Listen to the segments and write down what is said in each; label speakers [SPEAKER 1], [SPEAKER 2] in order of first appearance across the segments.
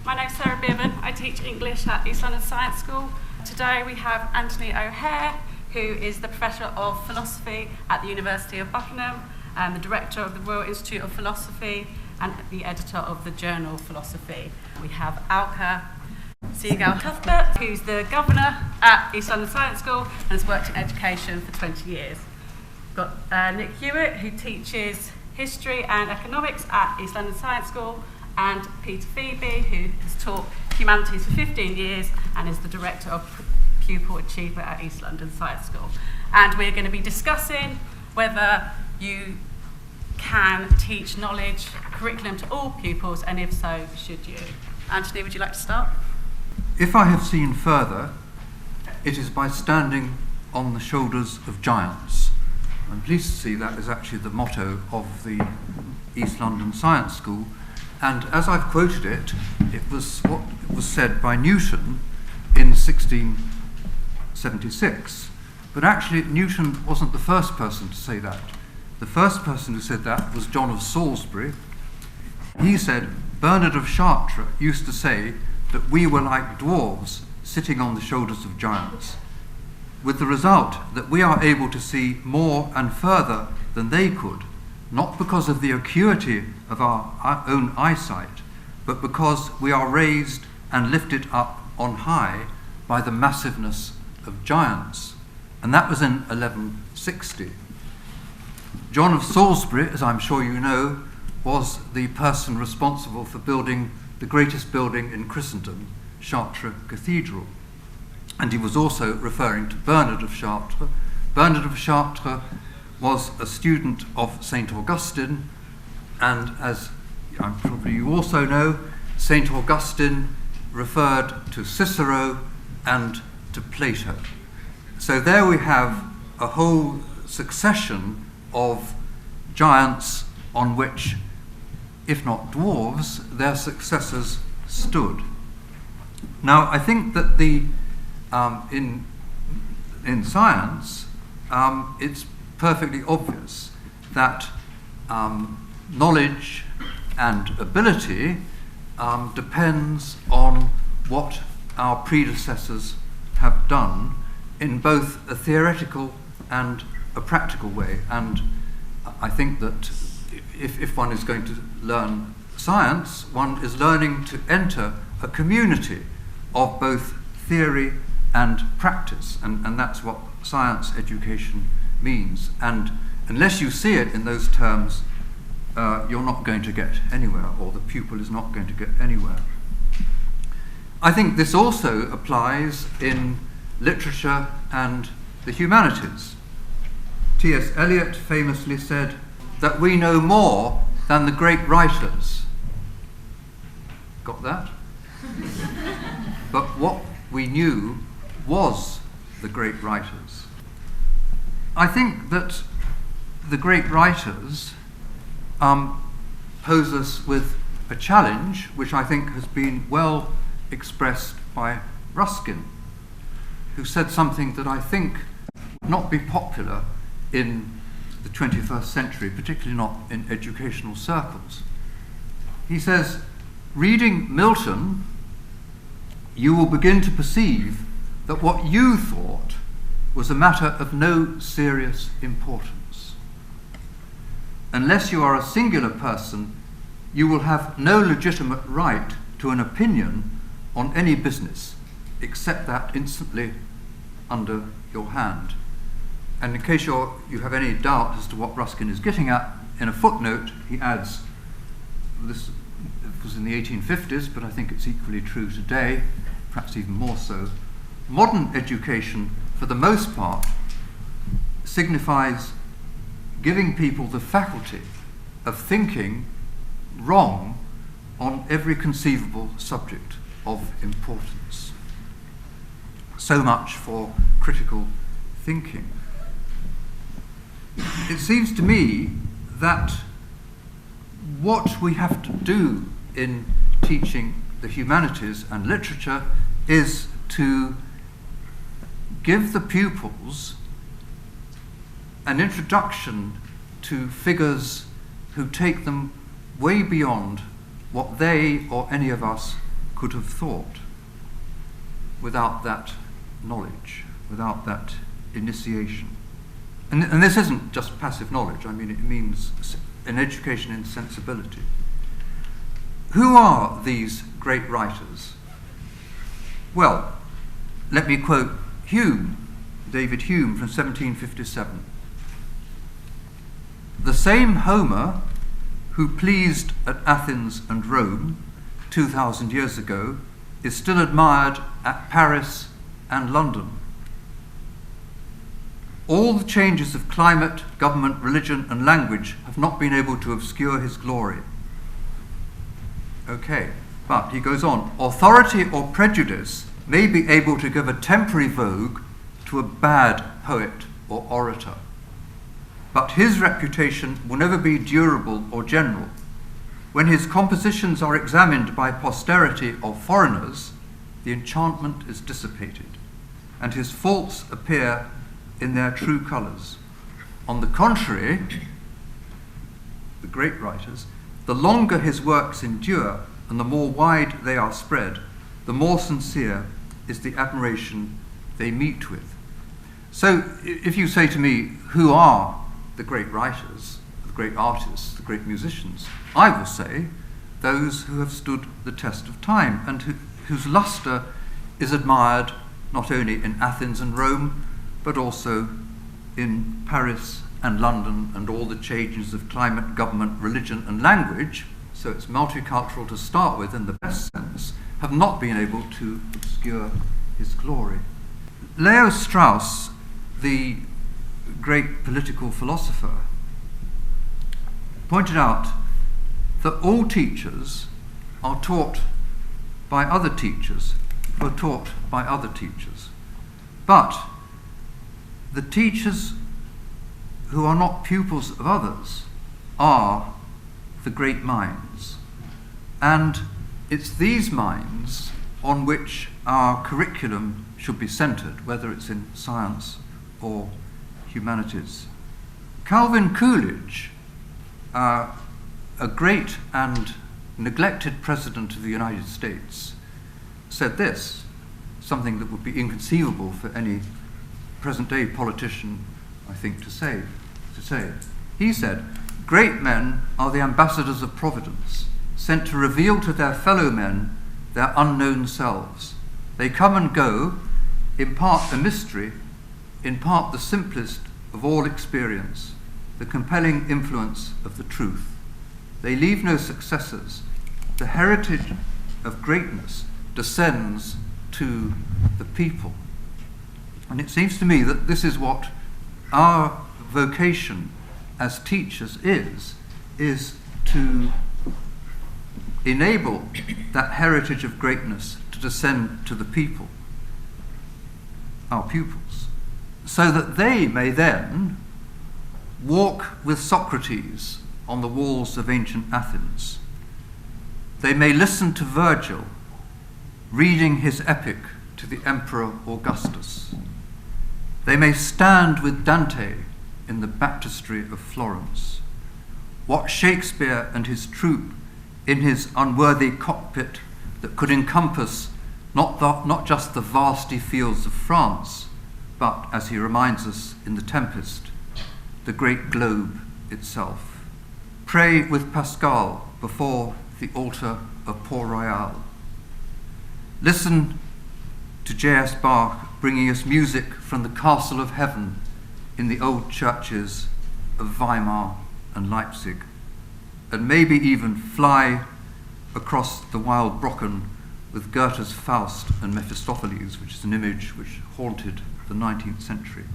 [SPEAKER 1] My name's Sara Bearman. I teach English at East London Science School. Today we have Anthony O'Hare, who is the Professor of Philosophy at the University of Buckingham and the Director of the Royal Institute of Philosophy and the Editor of the journal Philosophy. We have Alka, Sehgal-Cuthbert, who's the Governor at East London Science School and has worked in education for 20 years. We've got Nick Hewitt, who teaches history and economics at East London Science School, and Peter Phebey, who has taught humanities for 15 years and is the Director of Pupil Achievement at East London Science School. And we're going to be discussing whether you can teach knowledge curriculum to all pupils, and if so, should you? Anthony, would you like to start?
[SPEAKER 2] If I have seen further, it is by standing on the shoulders of giants. I'm pleased to see that is actually the motto of the East London Science School. And as I've quoted it, it was what was said by Newton in 1676. But actually, Newton wasn't the first person to say that. The first person who said that was John of Salisbury. He said, Bernard of Chartres used to say that we were like dwarves sitting on the shoulders of giants, with the result that we are able to see more and further than they could, not because of the acuity of our own eyesight, but because we are raised and lifted up on high by the massiveness of giants. And that was in 1160. John of Salisbury, as I'm sure you know, was the person responsible for building the greatest building in Christendom, Chartres Cathedral. And he was also referring to Bernard of Chartres. Bernard of Chartres was a student of St. Augustine, and as probably you also know, St. Augustine referred to Cicero and to Plato. So there we have a whole succession of giants on which, if not dwarves, their successors stood. Now, I think that in science, it's perfectly obvious that knowledge and ability depends on what our predecessors have done in both a theoretical and a practical way. And I think that if one is going to learn science, one is learning to enter a community of both theory and practice, and that's what science education means. And unless you see it in those terms, you're not going to get anywhere, or the pupil is not going to get anywhere. I think this also applies in literature and the humanities. T.S. Eliot famously said that we know more than the great writers. Got that? But what we knew was the great writers. I think that the great writers pose us with a challenge, which I think has been well expressed by Ruskin, who said something that I think would not be popular in the 21st century, particularly not in educational circles. He says, reading Milton, you will begin to perceive that what you thought was a matter of no serious importance. Unless you are a singular person, you will have no legitimate right to an opinion on any business, except that instantly under your hand. And in case you have any doubt as to what Ruskin is getting at, in a footnote he adds, this was in the 1850s, but I think it's equally true today, perhaps even more so, modern education, for the most part, signifies giving people the faculty of thinking wrong on every conceivable subject of importance. So much for critical thinking. It seems to me that what we have to do in teaching the humanities and literature is to give the pupils an introduction to figures who take them way beyond what they or any of us could have thought without that knowledge, without that initiation. And this isn't just passive knowledge, I mean, it means an education in sensibility. Who are these great writers? Well, let me quote Hume, David Hume from 1757. The same Homer who pleased at Athens and Rome 2,000 years ago is still admired at Paris and London. All the changes of climate, government, religion, and language have not been able to obscure his glory. Okay, but he goes on, authority or prejudice may be able to give a temporary vogue to a bad poet or orator, but his reputation will never be durable or general. When his compositions are examined by posterity or foreigners, the enchantment is dissipated, and his faults appear in their true colours. On the contrary, the great writers, the longer his works endure and the more wide they are spread, the more sincere is the admiration they meet with. So if you say to me, who are the great writers, the great artists, the great musicians, I will say those who have stood the test of time and whose lustre is admired not only in Athens and Rome, but also in Paris and London, and all the changes of climate, government, religion, and language, so it's multicultural to start with in the best sense, have not been able to obscure his glory. Leo Strauss, the great political philosopher, pointed out that all teachers are taught by other teachers who are taught by other teachers. But the teachers who are not pupils of others are the great minds. And it's these minds on which our curriculum should be centred, whether it's in science or humanities. Calvin Coolidge, a great and neglected president of the United States, said this, something that would be inconceivable for any present-day politician, I think, to say. He said, "Great men are the ambassadors of Providence, sent to reveal to their fellow men their unknown selves. They come and go, impart the mystery, impart the simplest of all experience, the compelling influence of the truth. They leave no successors. The heritage of greatness descends to the people." And it seems to me that this is what our vocation as teachers is to enable that heritage of greatness to descend to the people, our pupils, so that they may then walk with Socrates on the walls of ancient Athens. They may listen to Virgil reading his epic to the Emperor Augustus. They may stand with Dante in the baptistry of Florence, watch Shakespeare and his troupe in his unworthy cockpit that could encompass not just the vasty fields of France, but, as he reminds us in The Tempest, the great globe itself. Pray with Pascal before the altar of Port-Royal. Listen to J.S. Bach bringing us music from the castle of heaven in the old churches of Weimar and Leipzig, and maybe even fly across the wild Brocken with Goethe's Faust and Mephistopheles, which is an image which haunted the 19th century.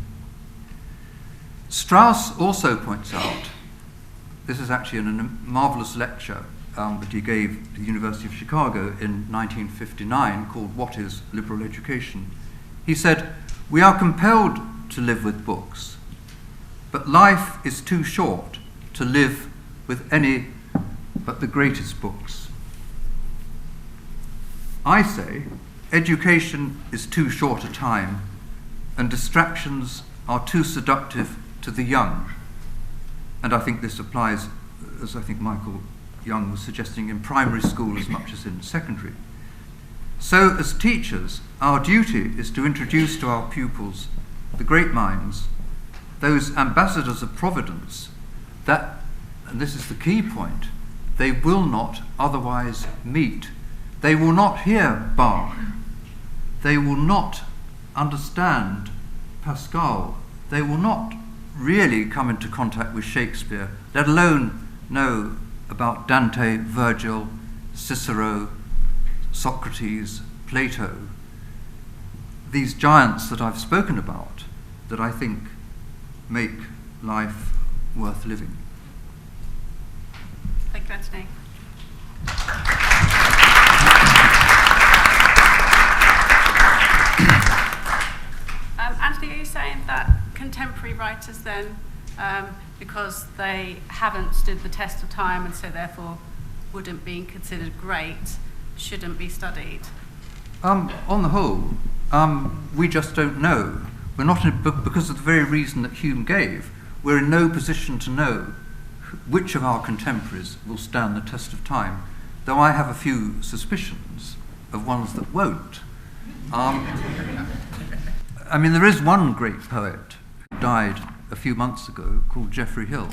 [SPEAKER 2] Strauss also points out, this is actually in a marvelous lecture that he gave at the University of Chicago in 1959 called "What is Liberal Education?" He said, "We are compelled to live with books, but life is too short to live with any but the greatest books." I say, education is too short a time, and distractions are too seductive to the young. And I think this applies, as I think Michael Young was suggesting, in primary school as much as in secondary. So, as teachers, our duty is to introduce to our pupils the great minds, those ambassadors of providence that, and this is the key point, they will not otherwise meet. They will not hear Bach. They will not understand Pascal. They will not really come into contact with Shakespeare, let alone know about Dante, Virgil, Cicero, Socrates, Plato, these giants that I've spoken about, that I think make life worth living.
[SPEAKER 1] Thank you, Anthony. Anthony, are you saying that contemporary writers then, because they haven't stood the test of time and so therefore wouldn't be considered great, shouldn't be studied?
[SPEAKER 2] On the whole, we just don't know. We're not because of the very reason that Hume gave, we're in no position to know which of our contemporaries will stand the test of time, though I have a few suspicions of ones that won't. I mean, there is one great poet who died a few months ago called Geoffrey Hill.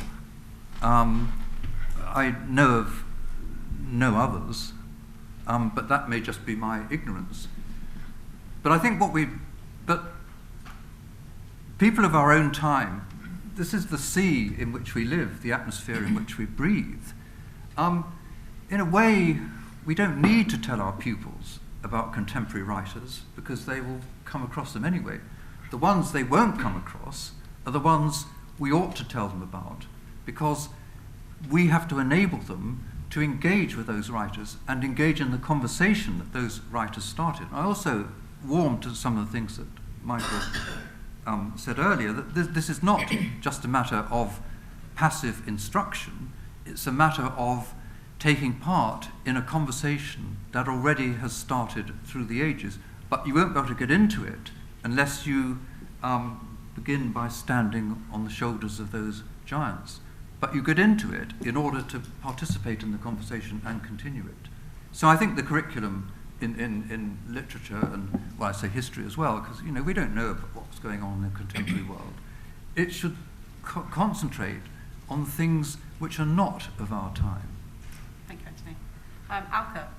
[SPEAKER 2] I know of no others, but that may just be my ignorance. But I think but people of our own time, this is the sea in which we live, the atmosphere in which we breathe. In a way, we don't need to tell our pupils about contemporary writers because they will come across them anyway. The ones they won't come across are the ones we ought to tell them about, because we have to enable them to engage with those writers and engage in the conversation that those writers started. I also warmed to some of the things that Michael said earlier, that this is not just a matter of passive instruction, it's a matter of taking part in a conversation that already has started through the ages, but you won't be able to get into it unless you begin by standing on the shoulders of those giants. But you get into it in order to participate in the conversation and continue it. So I think the curriculum in literature, and well, I say history as well, because we don't know what's going on in the contemporary world. It should concentrate on things which are not of our time.
[SPEAKER 1] Thank you, Anthony. Alka,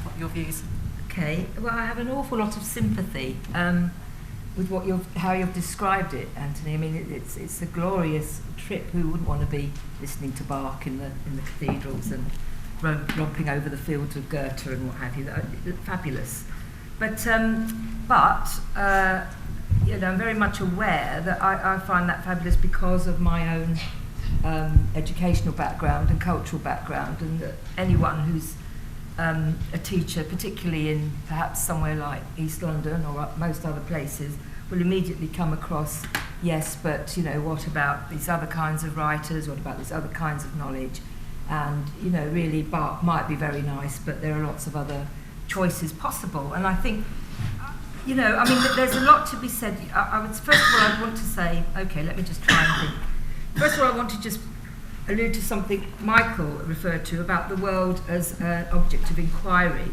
[SPEAKER 1] what are your views?
[SPEAKER 3] Okay, well, I have an awful lot of sympathy with how you've described it, Anthony. I mean, it's a glorious trip. Who wouldn't want to be listening to Bach in the cathedrals and romping over the fields of Goethe and what have you? Fabulous. But I'm very much aware that I find that fabulous because of my own educational background and cultural background, and that anyone who's a teacher, particularly in perhaps somewhere like East London or most other places, will immediately come across, yes, but what about these other kinds of writers? What about these other kinds of knowledge? And really Bach might be very nice, but there are lots of other choices possible. And I think, there's a lot to be said. First of all, I want to say, okay, let me just try and think. First of all, I want to just allude to something Michael referred to about the world as an object of inquiry,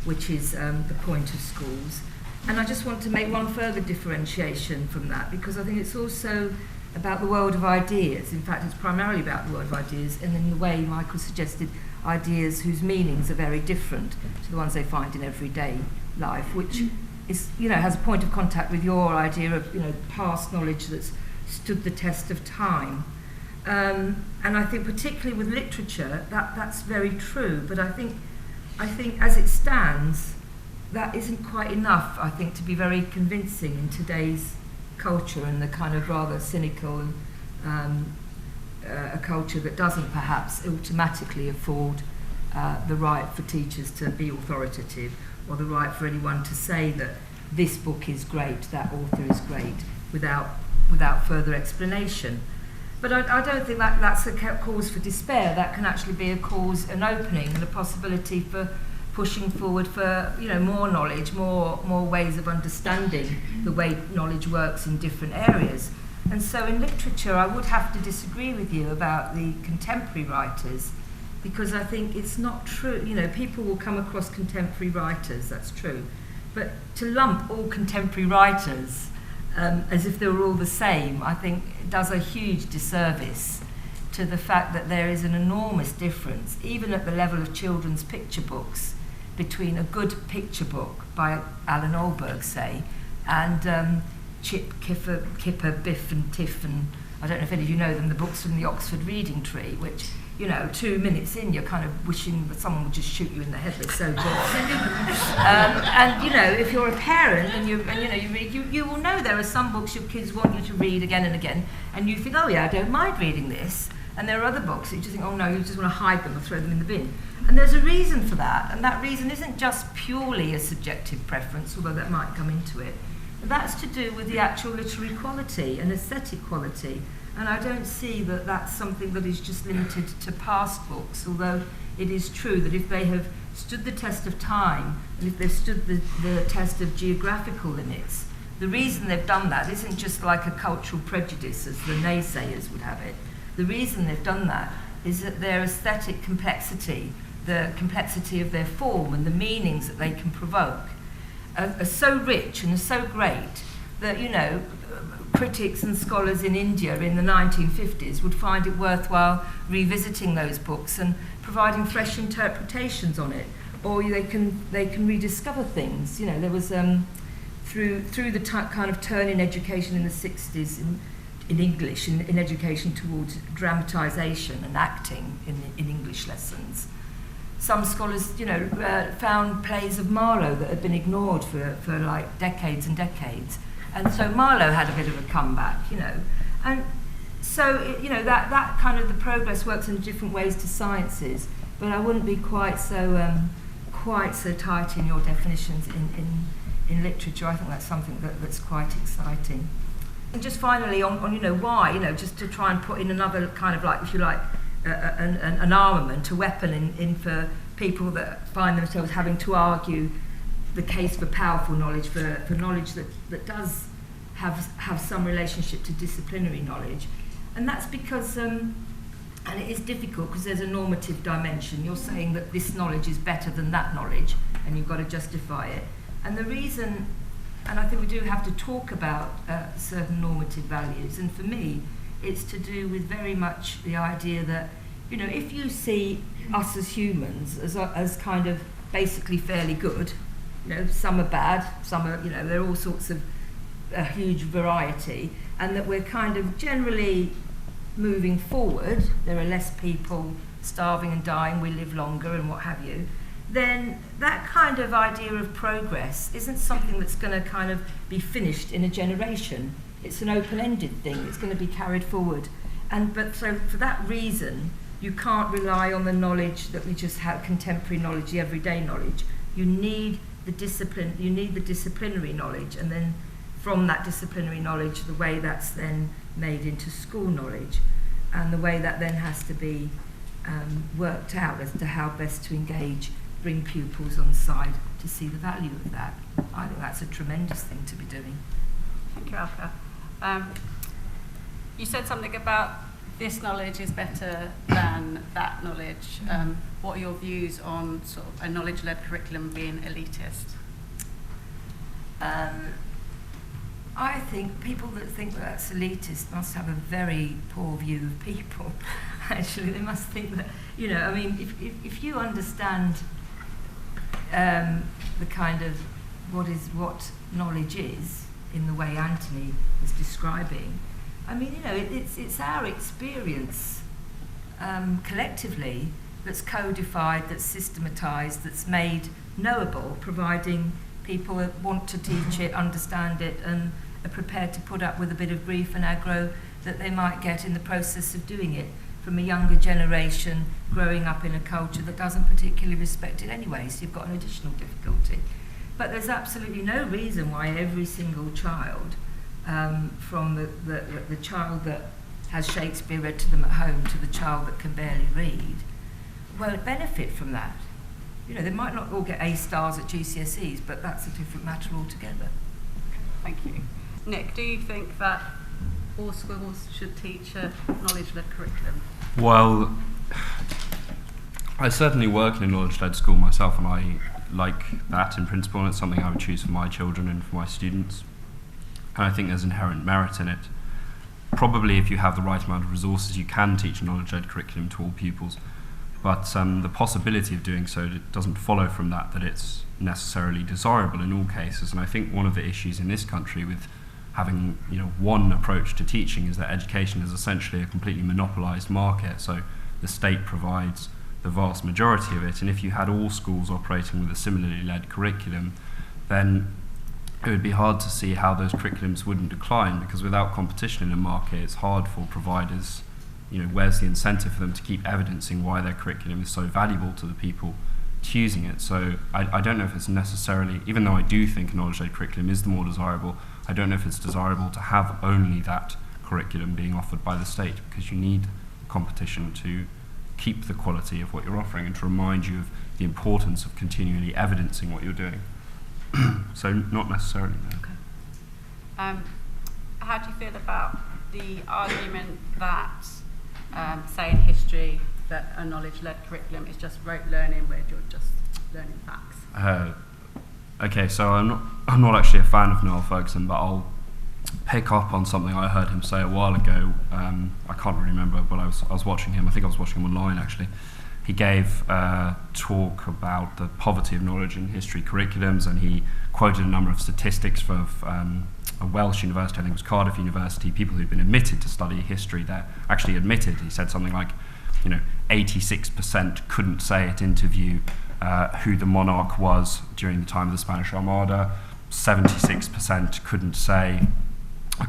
[SPEAKER 3] which is the point of schools. And I just want to make one further differentiation from that, because I think it's also about the world of ideas. In fact, it's primarily about the world of ideas, and in the way Michael suggested, ideas whose meanings are very different to the ones they find in everyday life, which is, has a point of contact with your idea of, past knowledge that's stood the test of time. And I think particularly with literature, that's very true, but I think as it stands, that isn't quite enough, I think, to be very convincing in today's culture, and the kind of rather cynical a culture that doesn't perhaps automatically afford the right for teachers to be authoritative, or the right for anyone to say that this book is great, that author is great, without further explanation. But I don't think that's a cause for despair. That can actually be a cause, an opening, and a possibility for pushing forward for more knowledge, more ways of understanding the way knowledge works in different areas. And so in literature, I would have to disagree with you about the contemporary writers, because I think it's not true. People will come across contemporary writers, that's true, But to lump all contemporary writers as if they were all the same, I think it does a huge disservice to the fact that there is an enormous difference, even at the level of children's picture books, between a good picture book by Alan Olberg, say, and Chip, Kipper, Biff and Tiff, and I don't know if any of you know them, the books from the Oxford Reading Tree, which, you know, 2 minutes in, you're kind of wishing that someone would just shoot you in the head. They're so good. And you know, if you're a parent and you read, you will know there are some books your kids want you to read again and again, and you think, oh yeah, I don't mind reading this. And there are other books that you just think, oh no, you just want to hide them or throw them in the bin. And there's a reason for that, and that reason isn't just purely a subjective preference, although that might come into it. But that's to do with the actual literary quality and aesthetic quality. And I don't see that that's something that is just limited to past books, although it is true that if they have stood the test of time, and if they've stood the test of geographical limits, the reason they've done that isn't just like a cultural prejudice, as the naysayers would have it. The reason they've done that is that their aesthetic complexity, the complexity of their form and the meanings that they can provoke, are so rich and are so great that, you know, critics and scholars in India in the 1950s would find it worthwhile revisiting those books and providing fresh interpretations on it, or they can rediscover things. You know, there was through the kind of turn in education in the 60s in English, in education towards dramatisation and acting in English lessons. Some scholars, you know, found plays of Marlowe that had been ignored for like decades and decades. And so Marlowe had a bit of a comeback, you know. And so, you know, that kind of the progress works in different ways to sciences, but I wouldn't be quite so tight in your definitions in literature. I think that's something that's quite exciting. And just finally on you know, why, you know, just to try and put in another kind of like, if you like, an armament, a weapon in for people that find themselves having to argue the case for powerful knowledge, for knowledge that does have some relationship to disciplinary knowledge. And that's because, and it is difficult because there's a normative dimension. You're saying that this knowledge is better than that knowledge, and you've got to justify it. And the reason, and I think we do have to talk about certain normative values, and for me, it's to do with very much the idea that, you know, if you see us as humans as kind of basically fairly good, you know, some are bad, some are, you know, there are all sorts of a huge variety, and that we're kind of generally moving forward, there are less people starving and dying, we live longer and what have you, then that kind of idea of progress isn't something that's going to kind of be finished in a generation. It's an open-ended thing. It's going to be carried forward. But so for that reason, you can't rely on the knowledge that we just have, contemporary knowledge, the everyday knowledge. You need the discipline. You need the disciplinary knowledge, and then from that disciplinary knowledge, the way that's then made into school knowledge, and the way that then has to be worked out as to how best to engage, bring pupils on side to see the value of that. I think that's a tremendous thing to be doing.
[SPEAKER 1] Thank you, Alka. You said something about this knowledge is better than that knowledge. What are your views on sort of a knowledge-led curriculum being elitist?
[SPEAKER 3] I think people that think that that's elitist must have a very poor view of people. Actually, they must think that, you know, I mean, if you understand the kind of what knowledge is in the way Anthony was describing, I mean, you know, it's our experience collectively that's codified, that's systematized, that's made knowable, providing people that want to teach it, understand it, and are prepared to put up with a bit of grief and aggro that they might get in the process of doing it from a younger generation growing up in a culture that doesn't particularly respect it anyway, so you've got an additional difficulty. But there's absolutely no reason why every single child, from the child that has Shakespeare read to them at home to the child that can barely read, won't benefit from that. You know, they might not all get A stars at GCSEs, but that's a different matter altogether.
[SPEAKER 1] Thank you. Nick, do you think that all schools should teach a knowledge-led curriculum?
[SPEAKER 4] Well, I certainly work in a knowledge-led school myself, and like that in principle, and it's something I would choose for my children and for my students. And I think there's inherent merit in it. Probably if you have the right amount of resources, you can teach a knowledge-led curriculum to all pupils. But the possibility of doing so doesn't follow from that it's necessarily desirable in all cases. And I think one of the issues in this country with having one approach to teaching is that education is essentially a completely monopolised market. So the state provides the vast majority of it, and if you had all schools operating with a similarly led curriculum, then it would be hard to see how those curriculums wouldn't decline, because without competition in a market, it's hard for providers, where's the incentive for them to keep evidencing why their curriculum is so valuable to the people choosing it? So I don't know if it's necessarily, even though I do think a knowledge-led curriculum is the more desirable, I don't know if it's desirable to have only that curriculum being offered by the state, because you need competition to keep the quality of what you're offering and to remind you of the importance of continually evidencing what you're doing. So not necessarily, no.
[SPEAKER 1] Okay. How do you feel about the argument that, say in history, that a knowledge-led curriculum is just rote learning where you're just learning facts?
[SPEAKER 4] Okay, so I'm not actually a fan of Noel Ferguson, but I'll pick up on something I heard him say a while ago. I can't really remember, but I was watching him. I think I was watching him online actually. He gave a talk about the poverty of knowledge in history curriculums, and he quoted a number of statistics for a Welsh university, I think it was Cardiff University, people who'd been admitted to study history there actually admitted. He said something like, 86% couldn't say at interview who the monarch was during the time of the Spanish Armada, 76%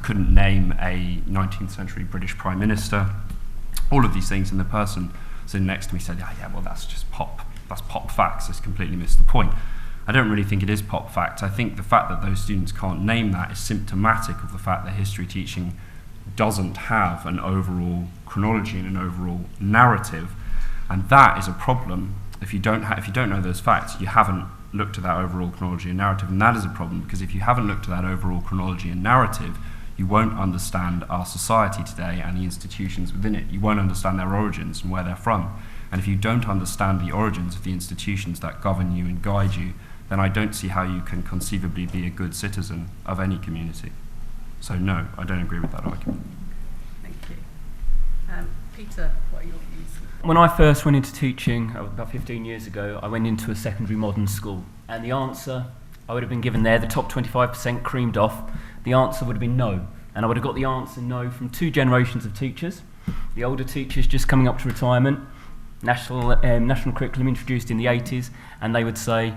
[SPEAKER 4] couldn't name a 19th century British Prime Minister, all of these things, and the person sitting next to me said, well, that's just that's pop facts, it's completely missed the point. I don't really think it is pop facts. I think the fact that those students can't name that is symptomatic of the fact that history teaching doesn't have an overall chronology and an overall narrative, and that is a problem. If you don't know those facts, you haven't looked at that overall chronology and narrative, and that is a problem, because if you haven't looked at that overall chronology and narrative, you won't understand our society today and the institutions within it. You won't understand their origins and where they're from. And if you don't understand the origins of the institutions that govern you and guide you, then I don't see how you can conceivably be a good citizen of any community. So no, I don't agree with that argument.
[SPEAKER 1] Thank you. Peter, what are your views?
[SPEAKER 5] When I first went into teaching, about 15 years ago, I went into a secondary modern school, and the answer I would have been given there, the top 25% creamed off, the answer would have been no. And I would have got the answer no from two generations of teachers. The older teachers just coming up to retirement, national curriculum introduced in the 80s, and they would say,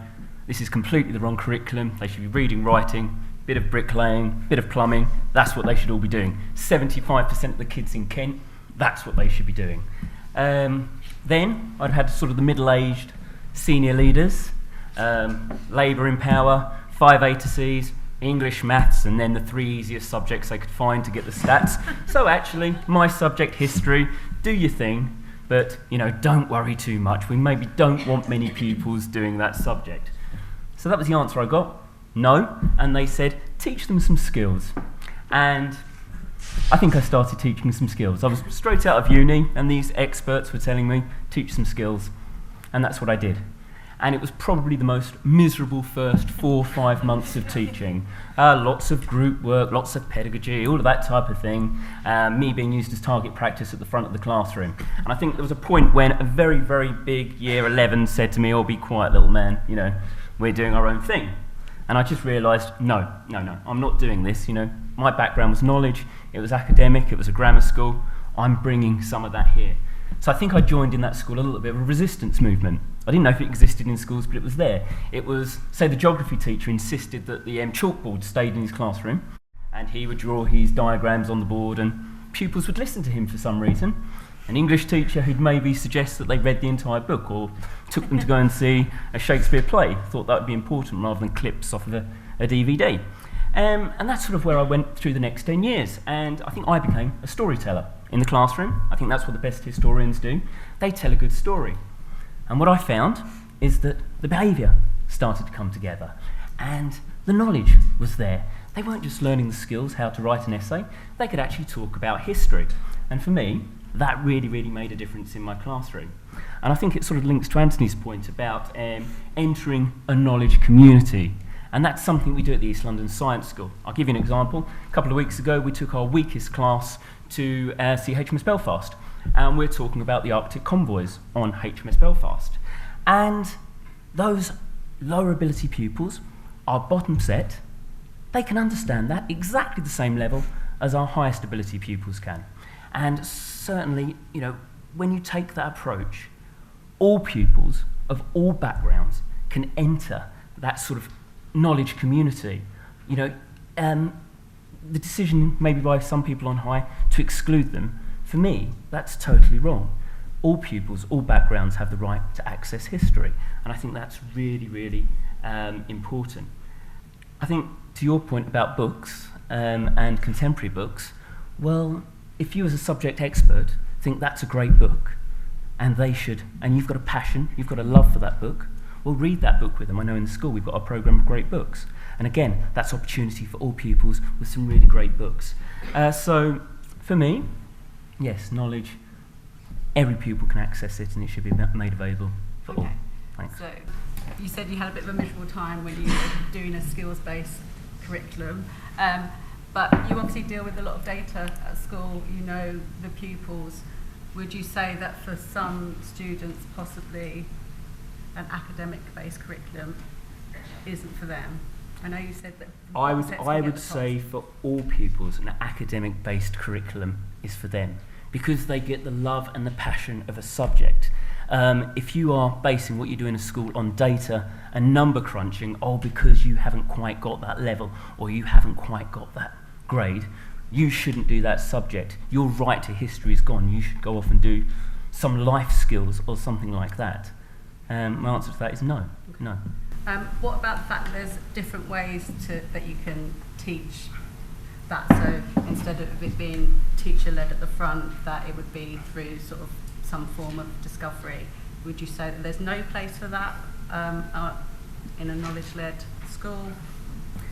[SPEAKER 5] this is completely the wrong curriculum, they should be reading, writing, bit of bricklaying, bit of plumbing, that's what they should all be doing. 75% of the kids in Kent, that's what they should be doing. Then I'd had sort of the middle-aged senior leaders, Labour in power, 5 A to C's, English, maths, and then the 3 easiest subjects they could find to get the stats. So actually, my subject, history, do your thing, but don't worry too much. We maybe don't want many pupils doing that subject. So that was the answer I got, no, and they said, teach them some skills. And I think I started teaching some skills. I was straight out of uni, and these experts were telling me, teach some skills, and that's what I did. And it was probably the most miserable first 4 or 5 months of teaching. Lots of group work, lots of pedagogy, all of that type of thing. Me being used as target practice at the front of the classroom. And I think there was a point when a very, very big year 11 said to me, oh, be quiet, little man, we're doing our own thing. And I just realised, no, I'm not doing this. My background was knowledge, it was academic, it was a grammar school. I'm bringing some of that here. So I think I joined in that school a little bit of a resistance movement. I didn't know if it existed in schools, but it was there. It was, say, the geography teacher insisted that the chalkboard stayed in his classroom, and he would draw his diagrams on the board, and pupils would listen to him for some reason. An English teacher who'd maybe suggest that they read the entire book, or took them to go and see a Shakespeare play, thought that would be important rather than clips off of a DVD. And that's sort of where I went through the next 10 years. And I think I became a storyteller in the classroom. I think that's what the best historians do. They tell a good story. And what I found is that the behaviour started to come together. And the knowledge was there. They weren't just learning the skills, how to write an essay. They could actually talk about history. And for me, that really, really made a difference in my classroom. And I think it sort of links to Anthony's point about entering a knowledge community. And that's something we do at the East London Science School. I'll give you an example. A couple of weeks ago, we took our weakest class to see HMS Belfast. And we're talking about the Arctic convoys on HMS Belfast. And those lower ability pupils, our bottom set, they can understand that exactly the same level as our highest ability pupils can. And certainly, you know, when you take that approach, all pupils of all backgrounds can enter that sort of knowledge community. You know, the decision maybe by some people on high to exclude them, for me, that's totally wrong. All pupils, all backgrounds have the right to access history, and I think that's really, really important. I think to your point about books and contemporary books, well, if you as a subject expert think that's a great book, and they should, and you've got a passion, you've got a love for that book, well, read that book with them. I know in the school we've got a programme of great books. And again, that's opportunity for all pupils with some really great books. So, for me, yes, knowledge, every pupil can access it and it should be made available for all. Thanks.
[SPEAKER 1] So, you said you had a bit of a miserable time when you were doing a skills-based curriculum, but you obviously deal with a lot of data at school, you know the pupils. Would you say that for some students, possibly an academic-based curriculum isn't for them? I know you said that.
[SPEAKER 5] I would say for all pupils, an academic-based curriculum is for them because they get the love and the passion of a subject. If you are basing what you do in a school on data and number crunching, because you haven't quite got that level or you haven't quite got that grade, you shouldn't do that subject. Your right to history is gone. You should go off and do some life skills or something like that. My answer to that is no. No.
[SPEAKER 1] What about the fact that there's different ways that you can teach that? So instead of it being teacher-led at the front, that it would be through sort of some form of discovery. Would you say that there's no place for that in a knowledge-led school,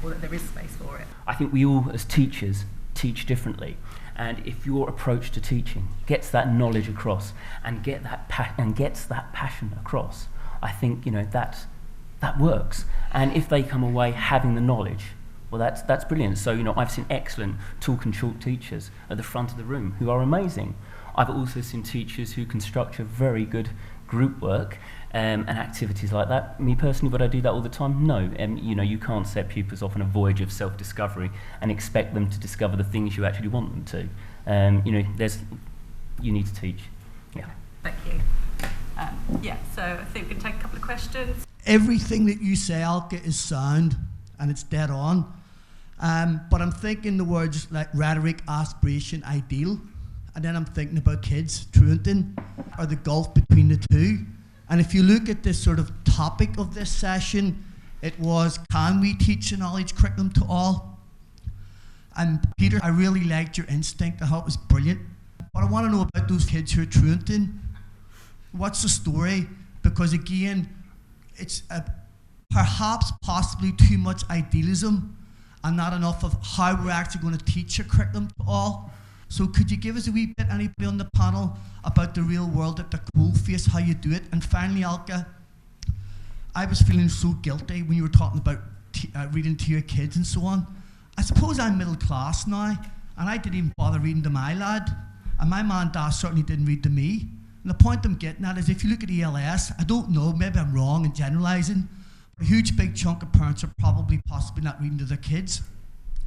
[SPEAKER 1] or that there is space for it?
[SPEAKER 5] I think we all, as teachers, teach differently. And if your approach to teaching gets that knowledge across and gets that passion across, I think that works. And if they come away having the knowledge, well, that's brilliant. So I've seen excellent talk and chalk teachers at the front of the room who are amazing. I've also seen teachers who can structure very good group work and activities like that. Me personally, would I do that all the time? No. You can't set pupils off on a voyage of self-discovery and expect them to discover the things you actually want them to. You need to teach. Yeah.
[SPEAKER 1] Thank you. So I think we can take a couple of questions.
[SPEAKER 6] Everything that you say, Alka, is sound and it's dead on. But I'm thinking the words like rhetoric, aspiration, ideal, and then I'm thinking about kids, truanting, or the gulf between the two. And if you look at this sort of topic of this session, it was, can we teach a knowledge curriculum to all? And Peter, I really liked your instinct. I thought it was brilliant. But I want to know about those kids who are truanting. What's the story? Because again, it's perhaps possibly too much idealism and not enough of how we're actually going to teach a curriculum to all. So could you give us a wee bit, anybody on the panel, about the real world at the coalface, how you do it? And finally, Alka, I was feeling so guilty when you were talking about reading to your kids and so on. I suppose I'm middle class now, and I didn't even bother reading to my lad, and my man and dad certainly didn't read to me. And the point I'm getting at is if you look at ELS, I don't know, maybe I'm wrong in generalising, but a huge big chunk of parents are probably possibly not reading to their kids.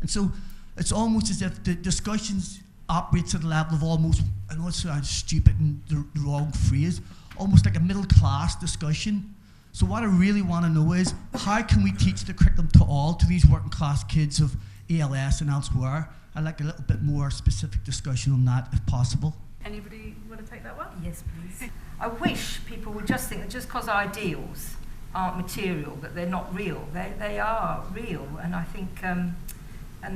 [SPEAKER 6] And so it's almost as if the discussions operates at a level of almost, I know it sounds stupid and the wrong phrase, almost like a middle class discussion. So what I really want to know is, how can we teach the curriculum to all, to these working class kids of ELS and elsewhere? I'd like a little bit more specific discussion on that, if possible.
[SPEAKER 1] Anybody want to take that one?
[SPEAKER 3] Yes, please. I wish people would just think that just because ideals aren't material, that they're not real. They are real, and I think, and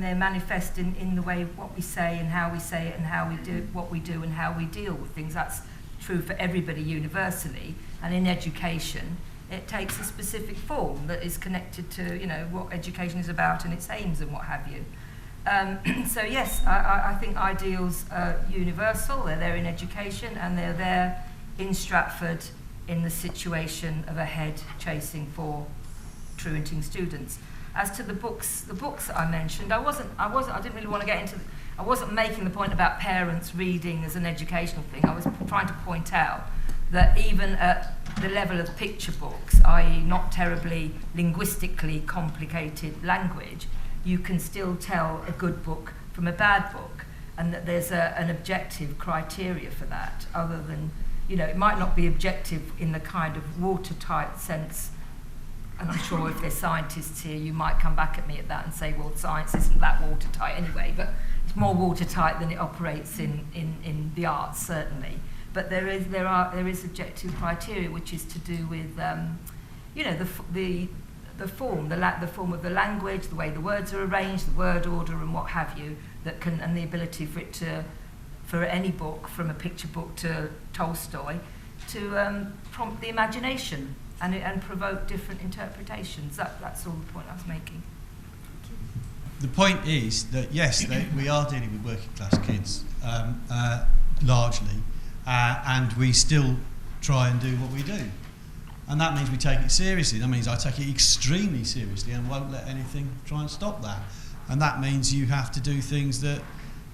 [SPEAKER 3] they're manifest in the way what we say and how we say it and how we do what we do and how we deal with things. That's true for everybody universally, and in education, it takes a specific form that is connected to what education is about and its aims and what have you. So yes, I think ideals are universal. They're there in education, and they're there in Stratford in the situation of a head chasing for truanting students. As to the books that I mentioned, I didn't really want to get into. I wasn't making the point about parents reading as an educational thing. I was trying to point out that even at the level of picture books, i.e. not terribly linguistically complicated language, you can still tell a good book from a bad book, and that there's an objective criteria for that, other than, it might not be objective in the kind of watertight sense. And I'm sure if there's scientists here, you might come back at me at that and say, well, science isn't that watertight anyway, but it's more watertight than it operates in the arts, certainly. But there is objective criteria, which is to do with, the form of the language, the way the words are arranged, the word order, and what have you, and the ability for any book, from a picture book to Tolstoy, to prompt the imagination. And provoke different interpretations. That's all the point I was making.
[SPEAKER 7] The point is that, yes, we are dealing with working class kids, largely, and we still try and do what we do. And that means we take it seriously. That means I take it extremely seriously and won't let anything try and stop that. And that means you have to do things that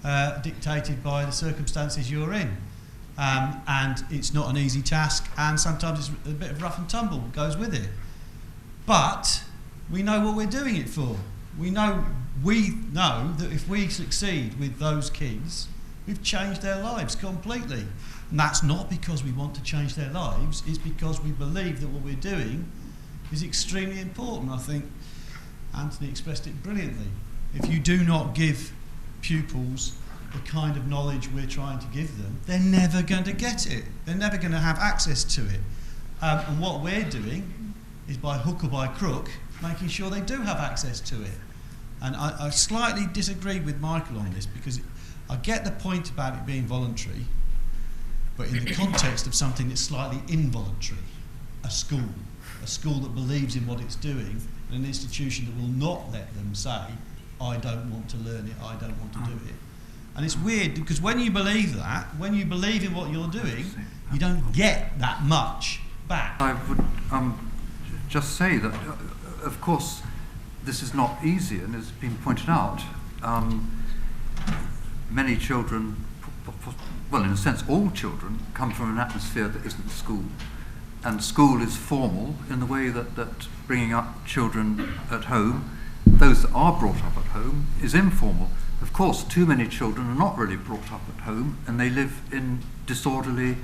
[SPEAKER 7] are dictated by the circumstances you're in. And it's not an easy task, and sometimes it's a bit of rough and tumble goes with it. But we know what we're doing it for. We know that if we succeed with those kids, we've changed their lives completely. And that's not because we want to change their lives, it's because we believe that what we're doing is extremely important. I think Anthony expressed it brilliantly. If you do not give pupils the kind of knowledge we're trying to give them, they're never going to get it. They're never going to have access to it. And what we're doing is, by hook or by crook, making sure they do have access to it. And I slightly disagree with Michael on this, because I get the point about it being voluntary, but in the context of something that's slightly involuntary, a school that believes in what it's doing, and an institution that will not let them say, I don't want to learn it, I don't want to do it. And it's weird, because when you believe that, when you believe in what you're doing, you don't get that much back.
[SPEAKER 2] I would just say that, of course, this is not easy, and it's been pointed out. Many children, well, in a sense, all children, come from an atmosphere that isn't school. And school is formal in the way that bringing up children at home, those that are brought up at home, is informal. Of course, too many children are not really brought up at home, and they live in disorderly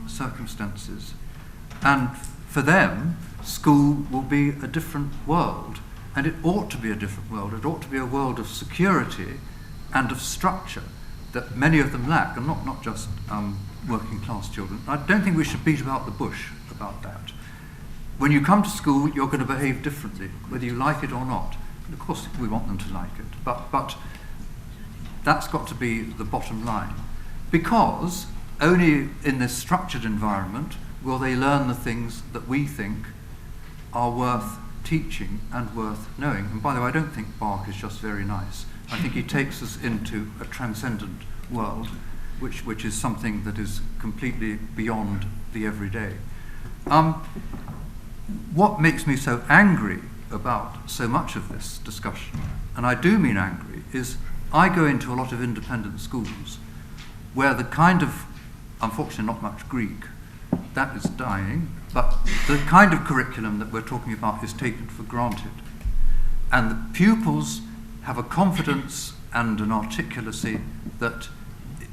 [SPEAKER 2] circumstances. And for them, school will be a different world, and it ought to be a different world. It ought to be a world of security and of structure that many of them lack, and not just working class children. I don't think we should beat about the bush about that. When you come to school, you're going to behave differently, whether you like it or not. And of course, we want them to like it, but that's got to be the bottom line. Because only in this structured environment will they learn the things that we think are worth teaching and worth knowing. And by the way, I don't think Bach is just very nice. I think he takes us into a transcendent world, which is something that is completely beyond the everyday. What makes me so angry about so much of this discussion, and I do mean angry, is I go into a lot of independent schools where the kind of, unfortunately not much Greek, that is dying, but the kind of curriculum that we're talking about is taken for granted. And the pupils have a confidence and an articulacy that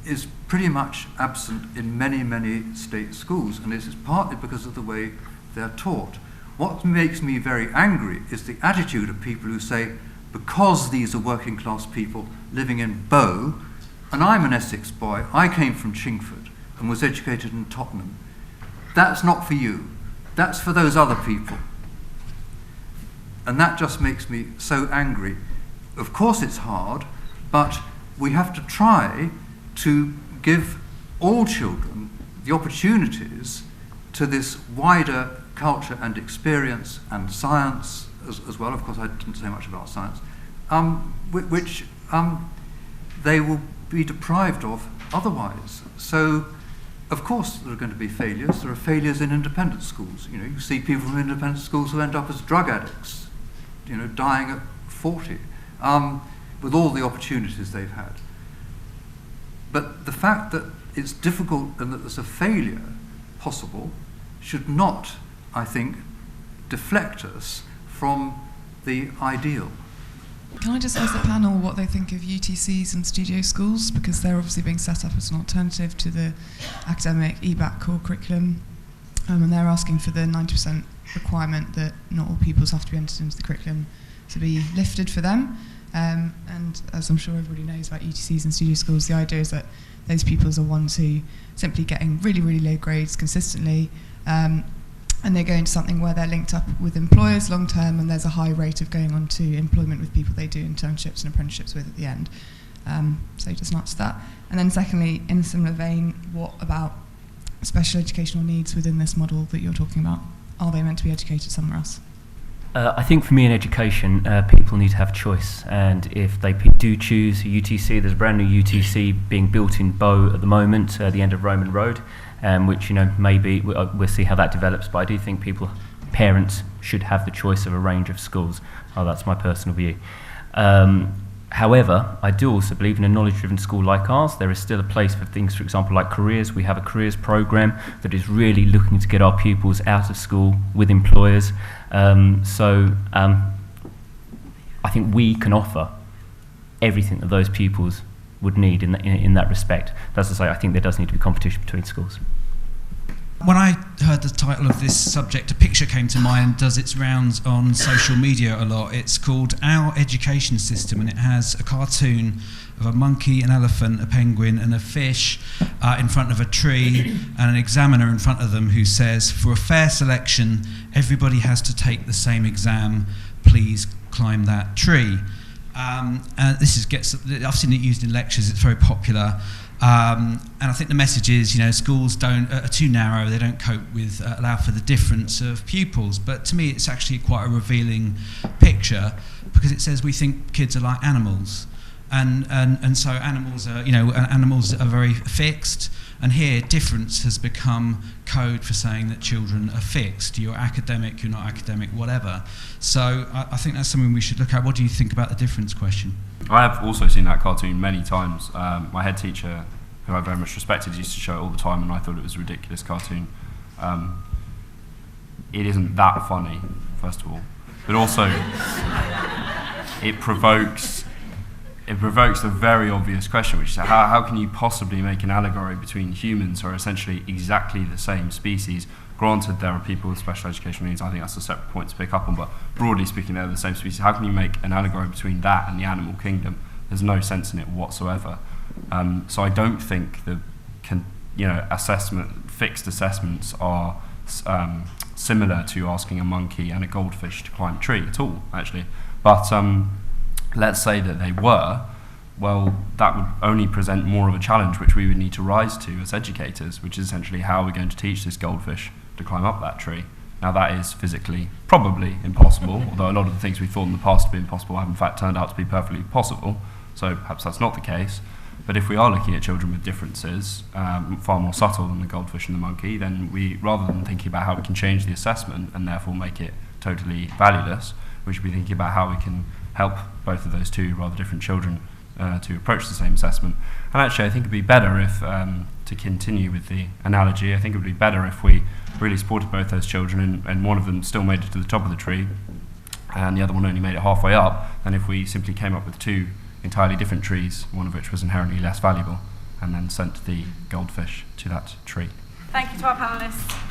[SPEAKER 2] is pretty much absent in many, many state schools, and this is partly because of the way they're taught. What makes me very angry is the attitude of people who say, because these are working class people living in Bow, and I'm an Essex boy, I came from Chingford and was educated in Tottenham. That's not for you. That's for those other people. And that just makes me so angry. Of course it's hard, but we have to try to give all children the opportunities to this wider culture and experience and science as well. Of course, I didn't say much about science, which they will be deprived of otherwise. So of course there are going to be failures. There are failures in independent schools. You know, you see people from independent schools who end up as drug addicts, you know, dying at 40, with all the opportunities they've had. But the fact that it's difficult and that there's a failure possible should not, I think, deflect us from the ideal.
[SPEAKER 8] Can I just ask the panel what they think of UTCs and studio schools, because they're obviously being set up as an alternative to the academic EBAC core curriculum, and they're asking for the 90% requirement that not all pupils have to be entered into the curriculum to be lifted for them. And as I'm sure everybody knows about UTCs and studio schools, the idea is that those pupils are ones who simply getting really, really low grades consistently, and they go into something where they're linked up with employers long term, and there's a high rate of going on to employment with people they do internships and apprenticeships with at the end. So just an answer to that. And then secondly, in a similar vein, what about special educational needs within this model that you're talking about? Are they meant to be educated somewhere else?
[SPEAKER 5] I think for me in education, people need to have choice, and if they do choose a UTC, there's a brand new UTC being built in Bow at the moment, the end of Roman Road, which, you know, maybe we'll see how that develops, but I do think parents should have the choice of a range of schools. That's my personal view. However, I do also believe in a knowledge-driven school like ours. There is still a place for things, for example, like careers. We have a careers program that is really looking to get our pupils out of school with employers. I think we can offer everything that those pupils would need in that respect. That's to say, I think there does need to be competition between schools.
[SPEAKER 9] When I heard the title of this subject, a picture came to mind, does its rounds on social media a lot. It's called Our Education System, and it has a cartoon of a monkey, an elephant, a penguin and a fish in front of a tree, and an examiner in front of them who says, for a fair selection, everybody has to take the same exam, please climb that tree. And I've seen it used in lectures, it's very popular. And I think the message is, you know, schools are too narrow, they don't cope with, allow for the difference of pupils. But to me, it's actually quite a revealing picture, because it says we think kids are like animals. And so animals are very fixed. And here, difference has become code for saying that children are fixed. You're academic, you're not academic, whatever. So I think that's something we should look at. What do you think about the difference question?
[SPEAKER 4] I have also seen that cartoon many times. My head teacher, who I very much respected, used to show it all the time, and I thought it was a ridiculous cartoon. It isn't that funny, first of all, but also it provokes a very obvious question, which is how can you possibly make an allegory between humans who are essentially exactly the same species? Granted, there are people with special educational needs. I think that's a separate point to pick up on, but broadly speaking, they're the same species. How can you make an allegory between that and the animal kingdom? There's no sense in it whatsoever. So I don't think fixed assessments are similar to asking a monkey and a goldfish to climb a tree at all, actually. But let's say that they were, well, that would only present more of a challenge which we would need to rise to as educators, which is essentially how we're going to teach this goldfish to climb up that tree. Now that is physically probably impossible, although a lot of the things we thought in the past to be impossible have in fact turned out to be perfectly possible, so perhaps that's not the case. But if we are looking at children with differences, far more subtle than the goldfish and the monkey, then we, rather than thinking about how we can change the assessment and therefore make it totally valueless, we should be thinking about how we can help both of those two rather different children to approach the same assessment. And actually I think it would be better if, to continue with the analogy, I think it would be better if we really supported both those children and one of them still made it to the top of the tree and the other one only made it halfway up, than if we simply came up with two entirely different trees, one of which was inherently less valuable, and then sent the goldfish to that tree.
[SPEAKER 1] Thank you to our panellists.